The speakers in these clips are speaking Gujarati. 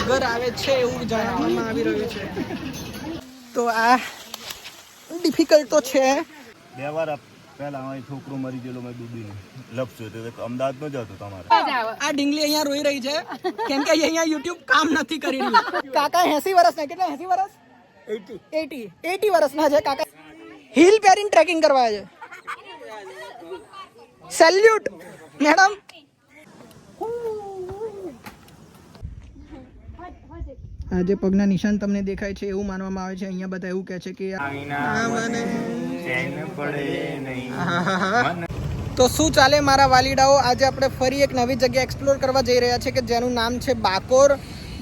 ડુંગર આવે છે એવું જાણવામાં આવી રહ્યું છે. તો આ ડિફિકલ્ટ તો છે. 2 વાર પહેલા અહીં છોકરું મરી ગયેલું મેં ડૂબીને લપસ્યું તો અમદાવાદ ન જતું તમારે. આ ઢીંગલી અહીંયા રોઈ રહી છે કેમ કે અહીંયા યુટ્યુબ કામ નથી કરી રહ્યું. કાકા 80 વર્ષના, કેટલા 80 વર્ષ? 80 વર્ષના છે કાકા. હિલ પહેરીને ટ્રેકિંગ કરવા છે. Salute madam. આ જે પગના નિશાન તમને દેખાય છે એવું માનવામાં આવે છે. અહીંયા બધા એવું કહે છે કે તો શું ચાલે મારા વાલીડાઓ, આજે આપણે ફરી એક નવી જગ્યા એક્સપ્લોર કરવા જઈ રહ્યા છે કે જેનું નામ છે બાકોર.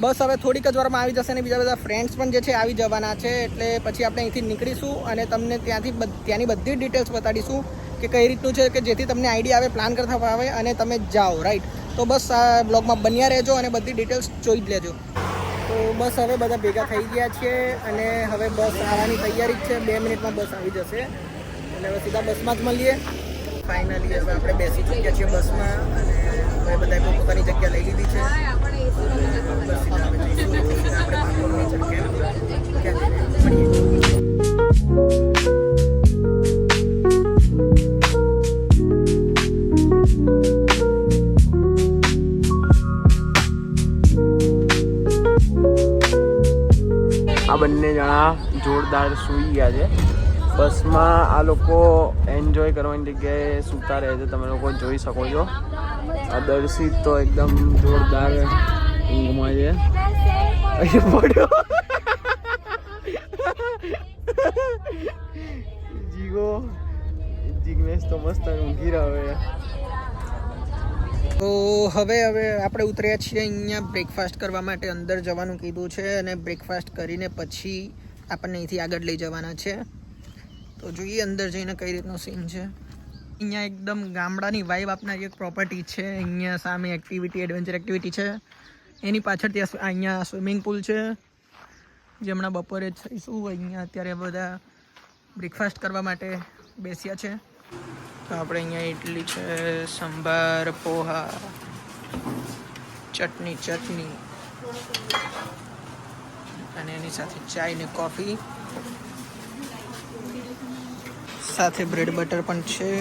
બસ હવે થોડીક જ વારમાં આવી જશે અને બીજા બધા ફ્રેન્ડ્સ પણ જે છે આવી જવાના છે. એટલે પછી આપણે અહીંથી નીકળીશું અને તમને ત્યાંની બધી ડિટેલ્સ બતાડીશું કે કઈ રીતનું છે કે જેથી તમને આઈડિયા આવે, પ્લાન કરતા આવે અને તમે જાઓ. રાઈટ, તો બસ આ બ્લોગમાં બન્યા રહેજો અને બધી ડિટેલ્સ જોઈ જ લેજો. તો બસ હવે બધા ભેગા થઈ ગયા છે અને હવે બસ આવવાની તૈયારી જ છે. 2 મિનિટમાં બસ આવી જશે એટલે હવે સીધા બસમાં જ મળીએ. ફાઇનલી હવે આપણે બેસી ચૂક્યા છીએ બસમાં અને હવે બધાએ પોતાની જગ્યા લઈ લીધી છે. બસ સીધા હવે જઈશું આપણે બાકોરની આ બંને જણા જોરદાર સૂઈ ગયા છે બસમાં. આ લોકો એન્જોય કરવાની જગ્યાએ સૂતા રહે છે, તમે લોકો જોઈ શકો છો. આ દર્શિત તો એકદમ જોરદાર ઊંઘમાં છે. જીગ્નેશ તો મસ્ત ઊંઘી રહ્યો. તો હવે આપણે ઉતર્યા છીએ અહીંયા બ્રેકફાસ્ટ કરવા માટે. અંદર જવાનું કીધું છે અને બ્રેકફાસ્ટ કરીને પછી આપણને અહીંથી આગળ લઈ જવાના છે. તો જોઈએ અંદર જઈને કઈ રીતનો સીન છે. અહીંયા એકદમ ગામડાની વાઇબ આપનારી એક પ્રોપર્ટી છે. અહીંયા સામે એડવેન્ચર એક્ટિવિટી છે. એની પાછળ ત્યાં અહીંયા સ્વિમિંગ પુલ છે જે હમણાં બપોરે જઈશું. અહીંયા અત્યારે બધા બ્રેકફાસ્ટ કરવા માટે બેસ્યા છે. તો આપણે અહીંયા ઇડલી છે, સંભાર, પોહા, ચટણી અને એની સાથે ચાય ને કોફી, સાથે બ્રેડ બટર પણ છે.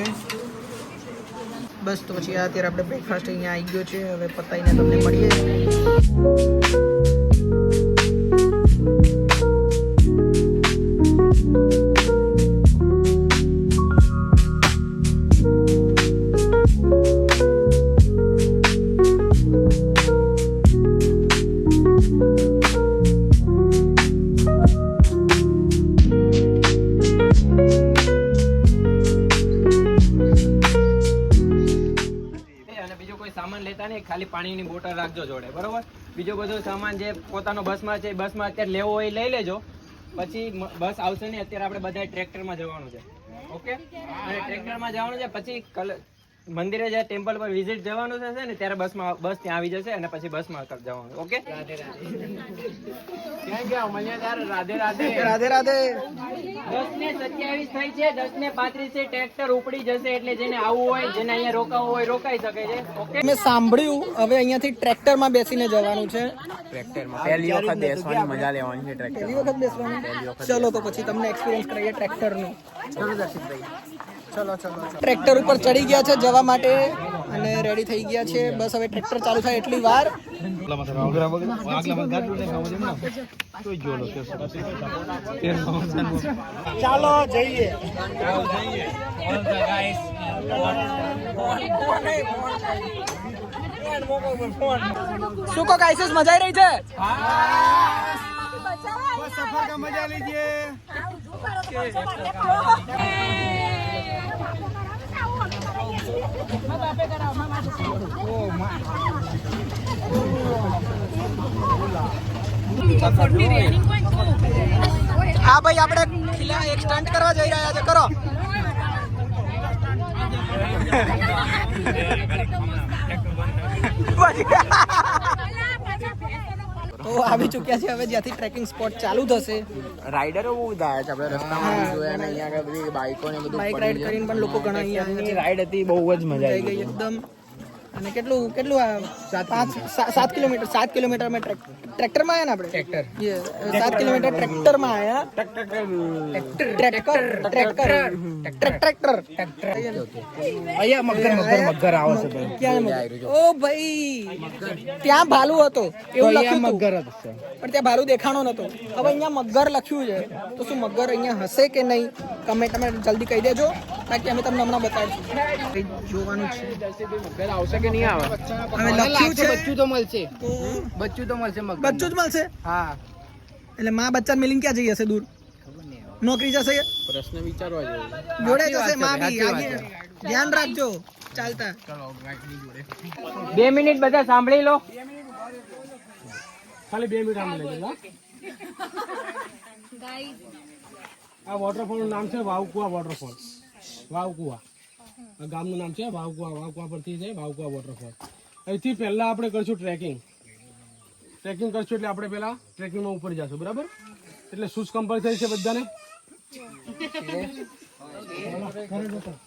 બસ તો પછી અત્યારે આપણે બ્રેકફાસ્ટ અહીંયા આવી ગયો છે. હવે પતાવીને તમને મળીએ. ખાલી પાણીની બોટલ રાખજો જોડે, બરોબર? બીજો બધો સામાન જે પોતાનો બસમાં છે બસમાં અત્યારે લેવો હોય લઈ લેજો. પછી બસ આવશે ને અત્યારે આપણે બધા ટ્રેક્ટરમાં જવાનું છે. ઓકે, અને ટ્રેક્ટરમાં જવાનું છે. પછી મંદિરે જે ટેમ્પલ પર વિઝિટ જવાનું થશે ને ત્યારે બસ ત્યાં આવી જશે અને પછી બસમાં જવાનું. ઓકે, રાધે રાધે. 10:27 થઈ છે. 10:35 ટ્રેક્ટર ઉપડી જશે એટલે જેને આવવું હોય, જેને અહીંયા રોકાવું હોય રોકાઈ શકે છે. ઓકે, મેં સાંભળ્યું હવે અહીંયાથી ટ્રેક્ટરમાં બેસીને જવાનું છે. ટ્રેક્ટરમાં પહેલી વખત બેસવાની મજા લેવાની છે. પહેલી વખત બેસવાનું. ચલો તો પછી તમને એક્સપિરિયન્સ કરાવીએ ટ્રેક્ટરનું. ચલો દર્શિતભાઈ, ચલો. ટ્રેક્ટર ઉપર ચડી ગયા છે જવા માટે અને રેડી થઈ ગયા છે. બસ હવે ટ્રેક્ટર ચાલુ થાય એટલી વાર. ચાલો જઈએ. શું કહો ગાઈસ, મજા આવી રહી છે? સફર કા મજા लीजिए. હા ભાઈ, આપણે એક સ્ટન્ટ કરવા જઈ રહ્યા છે. કરો. તો આવી ચૂક્યા છે હવે જ્યાંથી ટ્રેકિંગ સ્પોટ ચાલુ થશે. રાઈડરો બહુ બધા આવ્યા છે આપણે રસ્તામાં જોયા અને અહીંયા આગળ બધી બાઈકો ને બધું બાઈક રાઈડ કરીને પણ લોકો ઘણા અહીંયા રાઈડ હતી, બહુ જ મજા આવી ગઈ એકદમ. અને કેટલું 7 કિલોમીટર અમે ટ્રેક્ટરમાં આયા ને આપણે ટ્રેક્ટર 7 કિલોમીટર ટ્રેક્ટરમાં આયા ટ્રેક્ટર અહીંયા મગર આવે છે ભાઈ. ક્યાં મગર? ઓ ભાઈ ત્યાં ભાલુ હતો એવું લખ્યું હતું. મગર જ છે. પણ ત્યાં ભાલુ દેખાણો નતો. હવે અહીંયા મગર લખ્યું છે તો શું મગર અહીંયા હશે કે નહીં કમેન્ટમાં જલ્દી કહી દેજો બાકી અમે તમને હમણાં બતાવીશું જોવાનું છે મગર આવશે કે નહીં આવે? હવે લખ્યું છે બચ્ચું તો મળશે તો બચ્ચું તો મળશે મગર. બચ્ચું જ મળશે હા એટલે માં બચ્ચા મિલિંગ ક્યાં જઈ હશે દૂર નોકરી જશે પ્રશ્ન વિચારવા જેવો છે. જોડે જશે માં બી આગે ધ્યાન રાખજો ચાલતા 2 મિનિટ બધા સાંભળી લો. ખાલી 2 મિનિટ આમ લેજો. આ વોટરફોલ નું નામ છે વાવકુવા વોટરફોલ. વાવકુવા આ ગામનું નામ છે વાવકુવા. વાવકુવા પરથી છે વાવકુવા વોટરફોલ. અહીંથી પહેલા આપણે કરશું ટ્રેકિંગ કરશું એટલે આપણે પહેલા ટ્રેકિંગમાં ઉપર જશું બરાબર. એટલે શૂઝ કમ્પલસરી છે બધાને.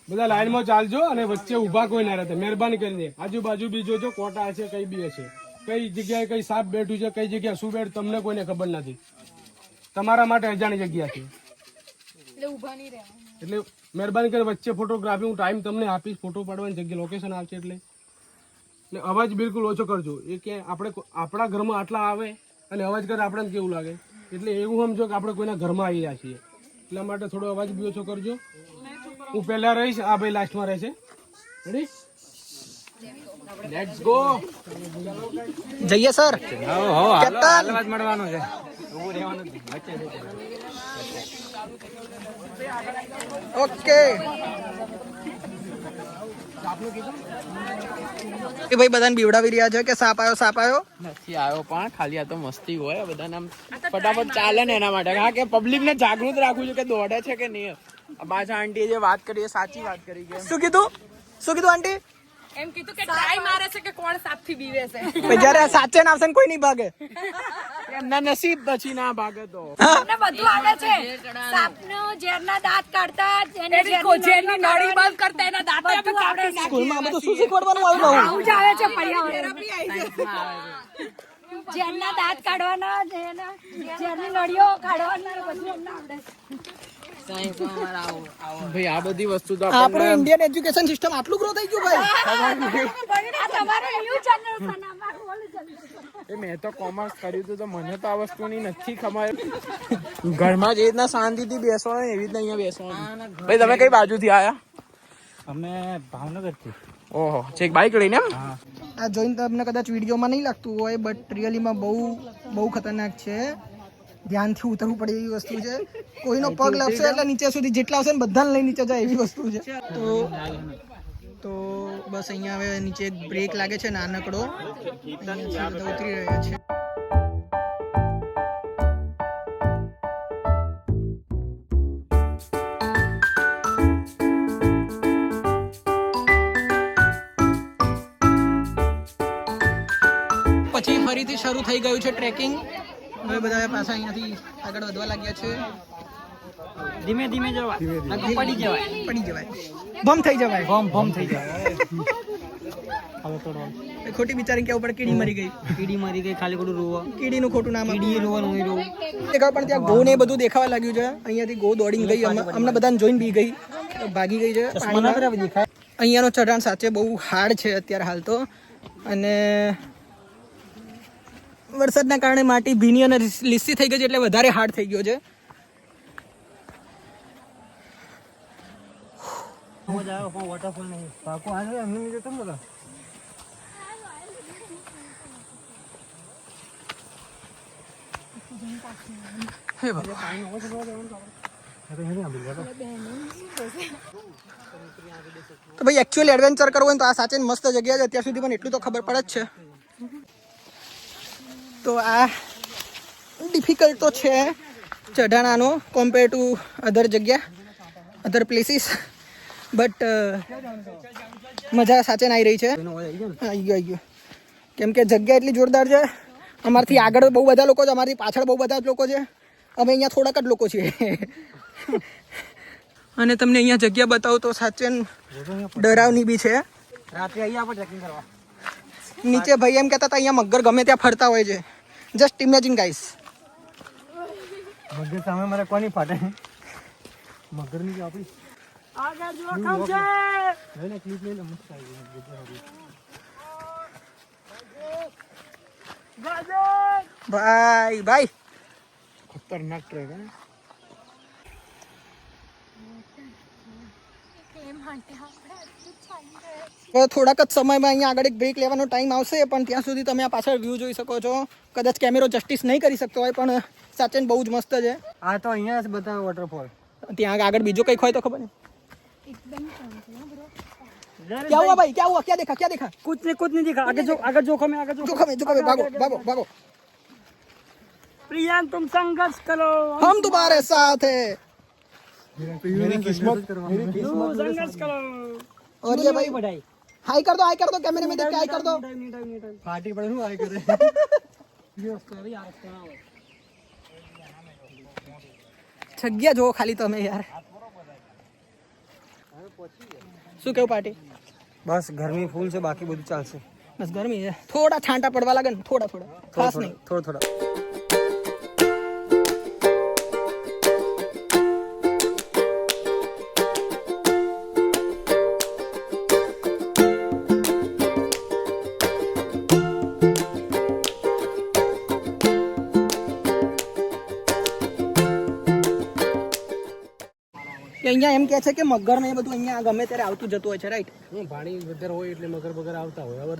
બધા લાઈનમાં ચાલજો અને વચ્ચે ઊભા કોઈ ના રહે. મહેરબાની કરીને આજુબાજુ બી જોજો કોટા હશે કઈ બી હશે કઈ જગ્યાએ કઈ સાપ બેઠું છે કઈ જગ્યાએ શું બેઠ તમને કોઈને ખબર નથી. તમારા માટે અજાણી જગ્યા છે એટલે મહેરબાની કરીને વચ્ચે ફોટોગ્રાફી હું ટાઈમ તમને આપીશ ફોટો પાડવાની જગ્યા લોકેશન આવશે એટલે અવાજ બિલકુલ ઓછો કરજો. એ કે આપણે આપણા ઘરમાં આટલા આવે અને અવાજ કરે આપણને કેવું લાગે એટલે એવું સમજો કે આપણે કોઈના ઘરમાં આવી રહ્યા છીએ એટલા માટે થોડો અવાજ બી ઓછો કરજો. હું પહેલા રહીશ આ ભાઈ લાસ્ટમાં રહેશે. Ready let's go. જઈએ સર કેપ્ટન મળવાનું છે. ઓકે એ ભાઈ બધાને બીવડાવી રહ્યા છે કે સાપ આવ્યો નથી આવ્યો પણ ખાલી આ તો મસ્તી હોય બધાને આમ ફટાફટ ચાલે ને એના માટે. હા કે પબ્લિક ને જાગૃત રાખવું છે કે દોડે છે કે નહીં. પાછા આંટી જે વાત કરી એ સાચી વાત કરી કે શું કીધું આંટી એમ કીધું કે ટ્રાય મારે છે કે કોણ સાપથી બીવે છે. ભાઈ જ્યારે આ સાચે ના આવશે ને કોઈ નહીં ભાગે એમના નસીબ પછી ના ભાગે તો તમને બધું આવે છે. સાપનો ઝેરના દાંત કાઢતા એને ઝેરની નળી બંધ કરતા એના દાંત બધું આવડે છે. સ્કૂલમાં આ બધું શું શીખવાડવાનું આવ્યું આવું જ આવે છે પર્યાવરણ. ઝેરના દાંત કાઢવાના ઝેરની નળીઓ કાઢવાના બધું અમને આવડે છે. ભાઈ આ બધી વસ્તુ તો આપણું ઇન્ડિયન એજ્યુકેશન સિસ્ટમ આટલું ગ્રો થઈ ગયું ભાઈ આ તમારું ન્યૂ જનરેશન અમારું ઓલ્ડ જનરેશન. મેં તો કોમર્સ કર્યું હતું તો મને તો આ વસ્તુની નથી ખબર. ઘરમાં જે રીતના શાંતિથી બેસવાનું એવી રીતના અહીંયા બેસવાનું. ભાઈ તમે કઈ બાજુથી આયા? અમે ભાવનગરથી. ઓહો છેક બાઈક લઈને એમ? આ જોઈને તમને કદાચ વિડીયોમાં નહીં લાગતું હોય બટ રિયલીમાં બહુ ખતરનાક છે. ધ્યાનથી ઉતરવું પડે એવી વસ્તુ છે. કોઈનો પગ લાગશે એટલે નીચે સુધી જેટલા આવશે ને બધાને લઈ નીચે જાય એવી વસ્તુ છે. તો બસ અહીંયા હવે નીચે એક બ્રેક લાગે છે નાનકડો અહીંયા બધા ઉતરી રહ્યા છે. પછી ફરીથી શરૂ થઈ ગયું છે ટ્રેકિંગ. હવે બધા પાછા અહીંયાથી આગળ વધવા લાગ્યા છે. ધીમે ધીમે જવાય પડી જવાય બમ થઈ જવાય ભમ થઈ જાય. એ ખોટી બિચારી કેવું પડે કીડી મરી ગઈ ખાલી ખોટું રોવા કીડીનું ખોટું નામ દેખાવ પણ ત્યાં ઘઉં ને એ બધું દેખાવા લાગ્યું છે. અહીંયાથી ઘઉં દોડીને ગઈ અમને બધાને જોઈને બી ગઈ ભાગી ગઈ છે. અહીંયાનો ચઢાણ સાચે બહુ હાર્ડ છે અત્યારે હાલ તો અને વરસાદના કારણે માટી ભીની અને લીસી થઈ ગઈ છે એટલે વધારે હાર્ડ થઈ ગયો છે. તો ભાઈ એકચ્યુઅલી એડવેન્ચર કરવું હોય તો આ સાચે મસ્ત જગ્યા છે. અત્યાર સુધી પણ એટલું તો ખબર પડે જ છે. તો આ ડિફિકલ્ટ તો છે ચઢાણાનો કમ્પેર ટુ અધર જગ્યા અધર પ્લેસીસ બટ મજા સાચે આવી રહી છે. આવી ગયો કેમ કે જગ્યા એટલી જોરદાર છે. અમારથી આગળ બહુ બધા લોકો છે અમારથી પાછળ બહુ બધા લોકો છે. અમે અહીંયા થોડાક જ લોકો છીએ અને તમને અહીંયા જગ્યા બતાવું તો સાચે ડરાવની બી છે. રાત્રે અહીંયા આપણે ટ્રેકિંગ કરવા નીચે ભાઈ એમ કહેતા હતા અહીંયા મગર ગમે ત્યાં ફરતા હોય છે જસ્ટ ઇમેજિન ગાઈસ. મગર સામે મારે કોની ફાટે મગરની કે આપણી આગળ જોખમ છે. લઈને ક્લિપ લઈને મસ્ત આવી ગઈ. ભાઈ ભાઈ ખતરનાક ટ્રેક હે. હવે થોડાક જ સમયમાં અહીંયા આગળ એક બ્રેક લેવાનો ટાઈમ આવશે, પણ ત્યાં સુધી તમે આ પાછળ વ્યૂ જોઈ શકો છો. કદાચ કેમેરો જસ્ટિસ નહીં કરી શકતો હોય, પણ સાચે બહુ જ મસ્ત છે. આ તો અહીંયા જ બધા વોટરફોલ. ત્યાં આગળ બીજું કંઈક હોય તો ખબર નહીં. क्या हुआ भाई, क्या हुआ, क्या देखा, क्या देखा? कुछ नहीं दिखा. आगे जोखम है, जोखम है, भागो भागो भागो. प्रियांक तुम संघर्ष करो, हम तुम्हारे साथ है. मेरी किस्मत संघर्ष करो. और ये भाई हाई कर दो कैमरे में देख के हाई कर दो. पार्टी पर हूँ हाई करे. જગ્યા જો ખાલી તમે યાર. શું કેવું પાર્ટી? બસ ગરમી ફૂલ છે, બાકી બધું ચાલશે. બસ ગરમી છે, થોડા છાંટા પડવા લાગે ને, થોડા ખાસ નહીં. થોડા અહીંયા એમ કે છે કે મગર ને એ બધું અહીંયા ગમે ત્યારે આવતું જતું હોય છે, રાઈટ? પાણી વધારે હોય એટલે મગર બગર આવતા હોય. હવે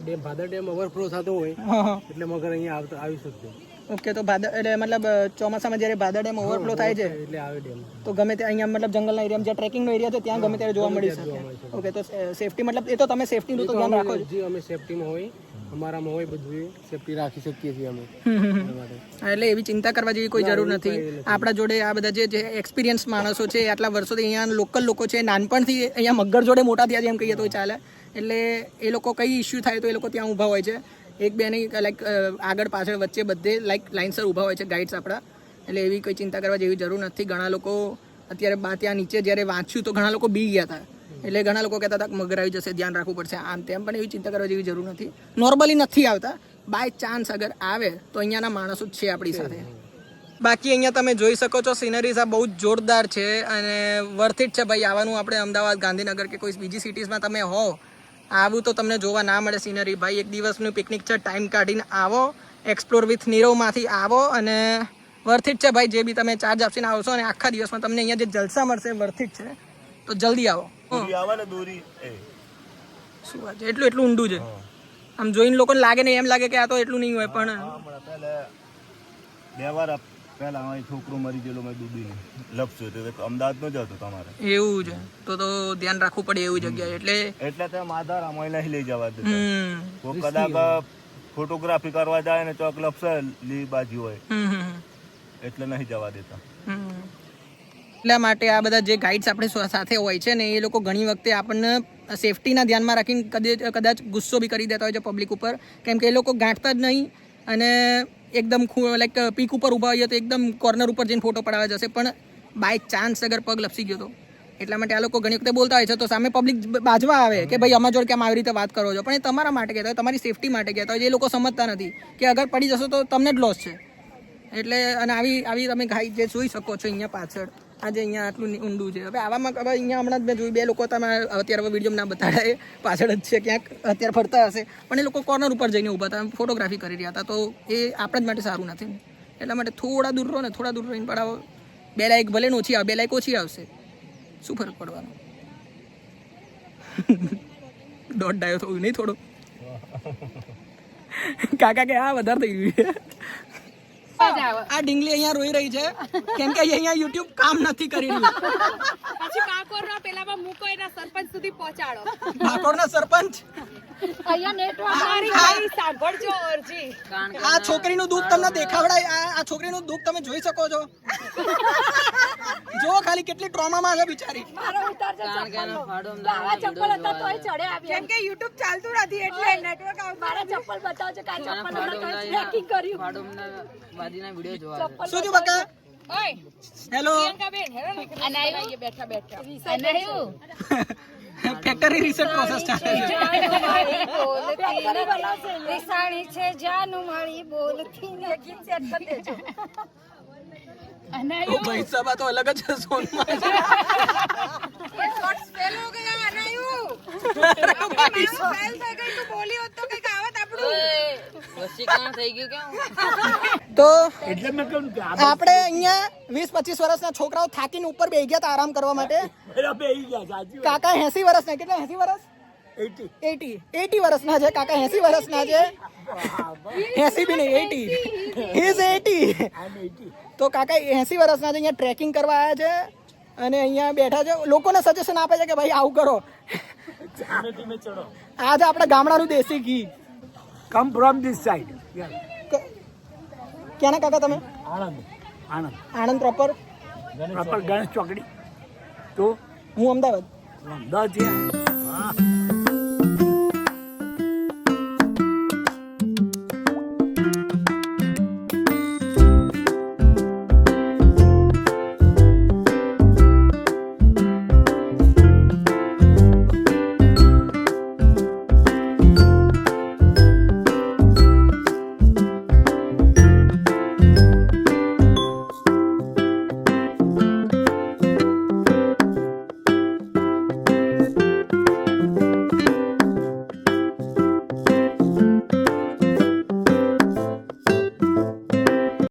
ડેમ ભાદર ડેમ ઓવરફ્લો થતો હોય હા. એટલે મગર અહીંયા આવી શકશે. ઓકે, તો ભાદર એટલે મતલબ ચોમાસામાં જ્યારે ભાદર ડેમ ઓવરફ્લો થાય છે એટલે આવે ડેમ. તો ગમે તે અહીંયા મતલબ જંગલના એરિયામાં જ્યાં ટ્રેકિંગનો એરિયા છે ત્યાં ગમે ત્યારે જોવા મળી શકે. ઓકે, તો સેફટી મતલબ એ તો તમે સેફટીનું તો ધ્યાન રાખો છો. જે અમે સેફટીમાં હોય, અમારામાં હોય, બધું સેફટી રાખી શકીએ છીએ અમે. એટલે એવી ચિંતા કરવા જેવી કોઈ જરૂર નથી. આપણા જોડે આ બધા જે એક્સપિરિયન્સ માણસો છે, આટલા વર્ષોથી અહીંયા લોકલ લોકો છે, નાનપણથી અહીંયા મગર જોડે મોટા થયા છે એમ કહીએ તો ચાલે. એટલે એ લોકો કઈ ઇસ્યુ થાય તો એ લોકો ત્યાં ઊભા હોય છે. એક બે નહીં, લાઈક આગળ પાછળ વચ્ચે બધે લાઈક લાઇનસર ઊભા હોય છે ગાઈડ્સ આપણા. એટલે એવી કોઈ ચિંતા કરવા જેવી જરૂર નથી. ઘણા લોકો અત્યારે ત્યાં નીચે જ્યારે વાંચ્યું તો ઘણા લોકો બી ગયા હતા. એટલે ઘણા લોકો કહેતા હતા કે મગર આવી જશે, ધ્યાન રાખવું પડશે, આમ તેમ. પણ એવી ચિંતા કરવા જેવી જરૂર નથી. નોર્મલી નથી આવતા. બાય ચાન્સ અગર આવે તો અહીંયાના માણસો જ છે આપણી સાથે. બાકી અહીંયા તમે જોઈ શકો છો સિનરીઝ આ બહુ જ જોરદાર છે અને વર્થ ઇટ છે ભાઈ આવવાનું. આપણે અમદાવાદ, ગાંધીનગર કે કોઈ બીજી સિટીઝમાં તમે હો, આવું તો તમને જોવા ના મળે સિનરી. ભાઈ એક દિવસનું પિકનિક છે, ટાઈમ કાઢીને આવો, એક્સપ્લોર વિથ નીરવમાંથી આવો અને વર્થ ઇટ છે ભાઈ. જે બી તમે ચાર્જ આપીને આવશો અને આખા દિવસમાં તમને અહીંયા જે જલસા મળશે વર્થ ઇટ છે. તો જલ્દી આવો. દોરી શું વાત છે, એટલું ઊંડું છે. આમ જોઈને લોકોને લાગે નહીં, એમ લાગે કે આ તો એટલું નહીં હોય, પણ 2 વાર પહેલા અહીં છોકરો મરી ગયેલો મેં ડૂબીને લપસ્યો તો અમદાવાદ નો જતો તમારે. એવું છે તો ધ્યાન રાખવું પડે એવી જગ્યાએ. એટલે ત્યાં માધાર આમાં લઈ જવા દેતા. કદાચ ફોટોગ્રાફી કરવા જાય ને ચોક લપસે લી બાજુ હોય એટલે નહીં જવા દેતા. એટલા માટે આ બધા જે ગાઈડ્સ આપણે સાથે હોય છે ને, એ લોકો ઘણી વખતે આપણને સેફટીના ધ્યાનમાં રાખીને કદાચ ગુસ્સો બી કરી દેતા હોય છે પબ્લિક ઉપર. કેમ કે એ લોકો ગાંઠતા જ નહીં અને એકદમ લાઈક પીક ઉપર ઊભા હોઈએ તો એકદમ કોર્નર ઉપર જઈને ફોટો પડાવવા જશે. પણ બાય ચાન્સ અગર પગ લપસી ગયો તો એટલા માટે આ લોકો ઘણી વખતે બોલતા હોય છે. તો સામે પબ્લિક બાજવા આવે કે ભાઈ અમારા જોડે કેમ આવી રીતે વાત કરો છો, પણ એ તમારા માટે કહેતા હોય, તમારી સેફટી માટે કહેતા હોય. એ લોકો સમજતા નથી કે અગર પડી જશો તો તમને જ લોસ છે. એટલે અને આવી તમે ગાઈડ જે જોઈ શકો છો અહીંયા પાછળ, આજે અહીંયા આટલું ઊંડું છે. હવે આવામાં હવે અહીંયા હમણાં જ મેં જોયું 2 લોકો તમે અત્યારે વિડીયો ના બતાડ્યા, એ પાછળ જ છે ક્યાંક અત્યારે ફરતા હશે, પણ એ લોકો કોર્નર ઉપર જઈને ઊભા હતા, ફોટોગ્રાફી કરી રહ્યા હતા. તો એ આપણા જ માટે સારું નથી. એટલા માટે થોડા દૂર રહો ને, થોડા દૂર રહીને પડાવો. 2 લાઈક ભલે ને ઓછી આવે, 2 લાઈક ઓછી આવશે, શું ફરક પડવાનો? દોઢ ડાયો થયું નહીં થોડો. કાકા કે આ વધારે થઈ ગયું છે. આ ડીંગલી અહીંયા રોઈ રહી છે કેમ કે અહીંયા યુટ્યુબ કામ નથી કરી રહ્યું. પછી કાકોરના પેલામાં મૂકો, એના સરપંચ સુધી પહોંચાડો. કાકોરના સરપંચ અહીંયા નેટવર્ક સાંભળજો અરજી. આ છોકરીનું દુઃખ તમને દેખાવડાય. આ છોકરીનું દુઃખ તમે જોઈ શકો છો. જો ખાલી કેટલી ટ્રોમામાં છે બિચારી. મારો ઉતારજો ચપ્પલ. આવા ચપ્પલ હતા તોય ચડે આવ્યા. કેમ કે YouTube ચાલતું નથી એટલે નેટવર્ક આવતું. મારા ચપ્પલ બતાવજો, કાઈ ચપ્પલ નતા તો ટ્રેકિંગ કર્યું. વાદીના વિડિયો જોવા. શું થયું બકા? ઓય હેલો. પ્રિયંકા બેન હેરો ને અનાયું બેઠા. અનાયું ફેક્ટરી રીસેટ પ્રોસેસ ચાલે છે. નિશાણી છે જાનું મારી બોલતી ને ગીત સેટ કરી દેજો. ઓ ભાઈ સાહેબ આ તો અલગ જ છે સોનમાં છે. ये शॉट्स फेल हो गया अनायु ભાઈ સાહેબ. फेल થઈ ગઈ તો બોલી હોત તો કઈક આવત આપણું વશીકરણ થઈ ગયું કેમ? તો એટલે મેં કહ્યું કે આપણે અહીંયા 20-25 વર્ષના છોકરાઓ થાકીને ઉપર બેસી ગયા હતા આરામ કરવા માટે. આ બેહી ગયા સાચી વાત. કાકા 80 વર્ષના, કેટલા 80 વર્ષ? 80 વર્ષના છે કાકા, 80 વર્ષના છે. 80 બી નહીં, 80. He is 80. તો કાકા 80 વર્ષના છે, અહીંયા ટ્રેકિંગ કરવા આવ્યા છે અને અહીંયા બેઠા છે. લોકોને સજેશન આપે છે કે ભાઈ આવું કરો. આ છે આપણા ગામડાનું દેશી ઘી. Come from this side. ક્યાંના કાકા તમે? આણંદ આણંદ પ્રોપર? પ્રોપર ગણેશ ચોકડી. તો હું અમદાવાદ. અમદાવાદ છે.